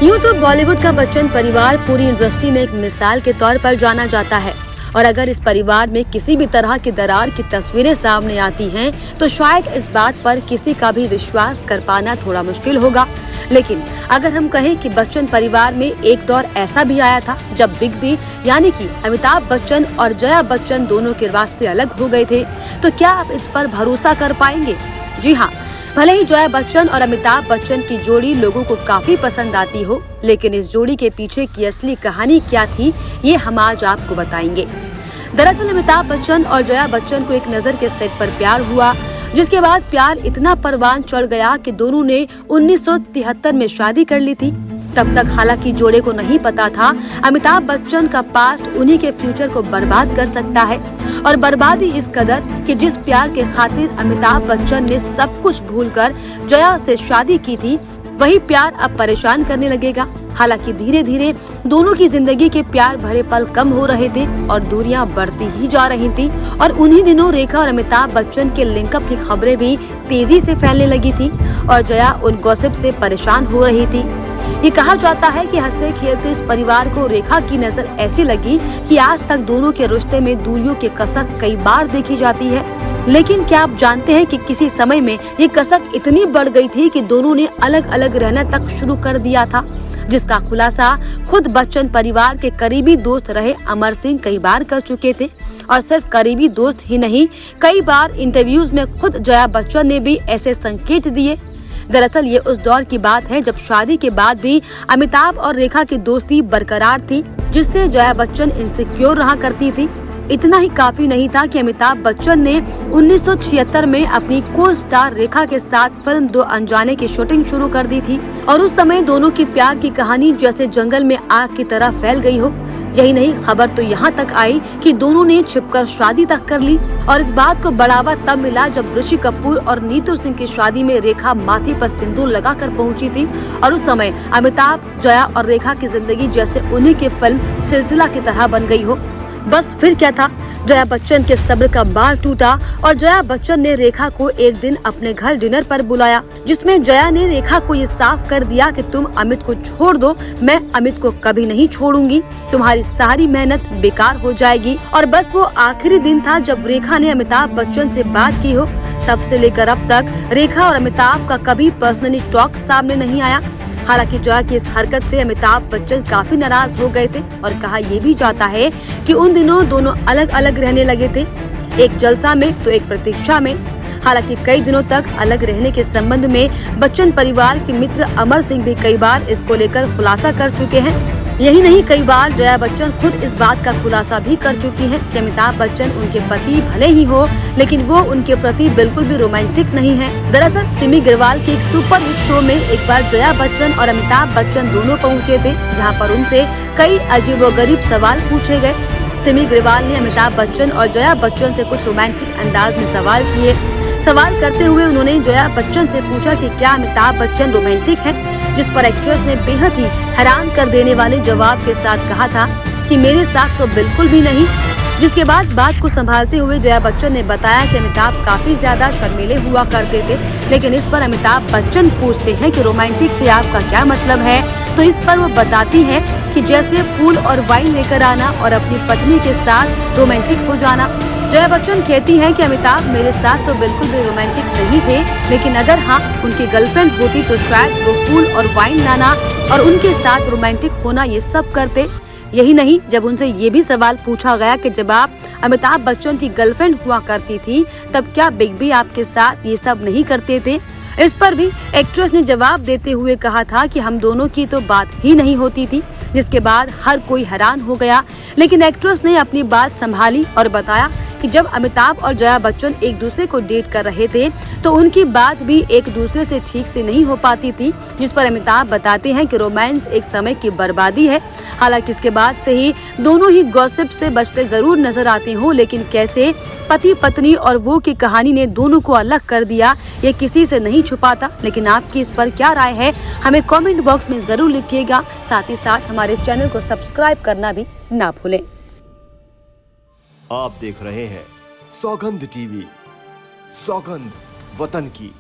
यूँ तो बॉलीवुड का बच्चन परिवार पूरी इंडस्ट्री में एक मिसाल के तौर पर जाना जाता है और अगर इस परिवार में किसी भी तरह की दरार की तस्वीरें सामने आती हैं तो शायद इस बात पर किसी का भी विश्वास कर पाना थोड़ा मुश्किल होगा। लेकिन अगर हम कहें कि बच्चन परिवार में एक दौर ऐसा भी आया था जब बिग बी यानी कि अमिताभ बच्चन और जया बच्चन दोनों के रास्ते अलग हो गए थे, तो क्या आप इस पर भरोसा कर पाएंगे? जी हाँ, भले ही जया बच्चन और अमिताभ बच्चन की जोड़ी लोगों को काफी पसंद आती हो, लेकिन इस जोड़ी के पीछे की असली कहानी क्या थी ये हम आज आपको बताएंगे। दरअसल अमिताभ बच्चन और जया बच्चन को एक नजर के सेट पर प्यार हुआ, जिसके बाद प्यार इतना परवान चढ़ गया कि दोनों ने 1973 में शादी कर ली थी। तब तक हालांकि जोड़े को नहीं पता था अमिताभ बच्चन का पास्ट उन्हीं के फ्यूचर को बर्बाद कर सकता है और बर्बादी इस कदर कि जिस प्यार के खातिर अमिताभ बच्चन ने सब कुछ भूलकर जया से शादी की थी, वही प्यार अब परेशान करने लगेगा। हालांकि धीरे धीरे दोनों की जिंदगी के प्यार भरे पल कम हो रहे थे और दूरियां बढ़ती ही जा रही थी और उन्हीं दिनों रेखा और अमिताभ बच्चन के लिंकअप की खबरें भी तेजी से फैलने लगी थी और जया उन गॉसिप से परेशान हो रही थी। ये कहा जाता है कि हंसते खेलते इस परिवार को रेखा की नजर ऐसी लगी कि आज तक दोनों के रिश्ते में दूरियों की कसक कई बार देखी जाती है। लेकिन क्या आप जानते हैं कि किसी समय में ये कसक इतनी बढ़ गई थी कि दोनों ने अलग अलग रहना तक शुरू कर दिया था, जिसका खुलासा खुद बच्चन परिवार के करीबी दोस्त रहे अमर सिंह कई बार कर चुके थे। और सिर्फ करीबी दोस्त ही नहीं, कई बार इंटरव्यूज में खुद जया बच्चन ने भी ऐसे संकेत दिए। दरअसल ये उस दौर की बात है जब शादी के बाद भी अमिताभ और रेखा की दोस्ती बरकरार थी, जिससे जया बच्चन इनसिक्योर रहा करती थी। इतना ही काफी नहीं था कि अमिताभ बच्चन ने 1976 में अपनी को स्टार रेखा के साथ फिल्म दो अनजाने की शूटिंग शुरू कर दी थी और उस समय दोनों की प्यार की कहानी जैसे जंगल में आग की तरह फैल गई हो। यही नहीं, खबर तो यहाँ तक आई कि दोनों ने छिपकर शादी तक कर ली और इस बात को बढ़ावा तब मिला जब ऋषि कपूर और नीतू सिंह की शादी में रेखा माथे पर सिंदूर लगाकर पहुंची थी और उस समय अमिताभ, जया और रेखा की जिंदगी जैसे उन्हीं की फिल्म सिलसिला की तरह बन गई हो। बस फिर क्या था, जया बच्चन के सब्र का बार टूटा और जया बच्चन ने रेखा को एक दिन अपने घर डिनर पर बुलाया, जिसमें जया ने रेखा को ये साफ कर दिया कि तुम अमित को छोड़ दो, मैं अमित को कभी नहीं छोड़ूंगी, तुम्हारी सारी मेहनत बेकार हो जाएगी। और बस वो आखिरी दिन था जब रेखा ने अमिताभ बच्चन से बात की हो। तब से लेकर अब तक रेखा और अमिताभ का कभी पर्सनली टॉक सामने नहीं आया। हालांकि जया की इस हरकत से अमिताभ बच्चन काफी नाराज हो गए थे और कहा यह भी जाता है कि उन दिनों दोनों अलग अलग रहने लगे थे, एक जलसा में तो एक प्रतीक्षा में। हालांकि कई दिनों तक अलग रहने के संबंध में बच्चन परिवार के मित्र अमर सिंह भी कई बार इसको लेकर खुलासा कर चुके हैं। यही नहीं, कई बार जया बच्चन खुद इस बात का खुलासा भी कर चुकी हैं कि अमिताभ बच्चन उनके पति भले ही हो, लेकिन वो उनके प्रति बिल्कुल भी रोमांटिक नहीं है। दरअसल सिमी ग्रेवाल के एक सुपर हिट शो में एक बार जया बच्चन और अमिताभ बच्चन दोनों पहुंचे थे, जहां पर उनसे कई अजीबोगरीब सवाल पूछे गए। सिमी ग्रेवाल ने अमिताभ बच्चन और जया बच्चन से कुछ रोमांटिक अंदाज में सवाल किए। सवाल करते हुए उन्होंने जया बच्चन से पूछा कि क्या अमिताभ बच्चन रोमांटिक है, जिस पर एक्ट्रेस ने बेहद ही हैरान कर देने वाले जवाब के साथ कहा था कि मेरे साथ तो बिल्कुल भी नहीं। जिसके बाद बात को संभालते हुए जया बच्चन ने बताया कि अमिताभ काफी ज्यादा शर्मीले हुआ करते थे, लेकिन इस पर अमिताभ बच्चन पूछते हैं कि रोमांटिक से आपका क्या मतलब है, तो इस पर वो बताती है कि जैसे फूल और वाइन लेकर आना और अपनी पत्नी के साथ रोमांटिक हो जाना। जया बच्चन कहती हैं कि अमिताभ मेरे साथ तो बिल्कुल भी रोमांटिक नहीं थे, लेकिन अगर हाँ उनकी गर्लफ्रेंड होती तो शायद वो फूल और वाइन लाना और उनके साथ रोमांटिक होना ये सब करते। यही नहीं, जब उनसे ये भी सवाल पूछा गया कि जब आप अमिताभ बच्चन की गर्लफ्रेंड हुआ करती थी तब क्या बिग बी आपके साथ ये सब नहीं करते थे, इस पर भी एक्ट्रेस ने जवाब देते हुए कहा था कि हम दोनों की तो बात ही नहीं होती थी। जिसके बाद हर कोई हैरान हो गया, लेकिन एक्ट्रेस ने अपनी बात संभाली और बताया कि जब अमिताभ और जया बच्चन एक दूसरे को डेट कर रहे थे तो उनकी बात भी एक दूसरे से ठीक से नहीं हो पाती थी, जिस पर अमिताभ बताते हैं कि रोमांस एक समय की बर्बादी है। हालांकि इसके बाद से ही दोनों ही गॉसिप से बचते जरूर नजर आते हो, लेकिन कैसे पति पत्नी और वो की कहानी ने दोनों को अलग कर दिया ये किसी से नहीं छुपाता। लेकिन आपकी इस पर क्या राय है हमें कमेंट बॉक्स में जरूर लिखिएगा। साथ ही साथ हमारे चैनल को सब्सक्राइब करना भी ना भूलें। आप देख रहे हैं सौगंध टीवी, सौगंध वतन की।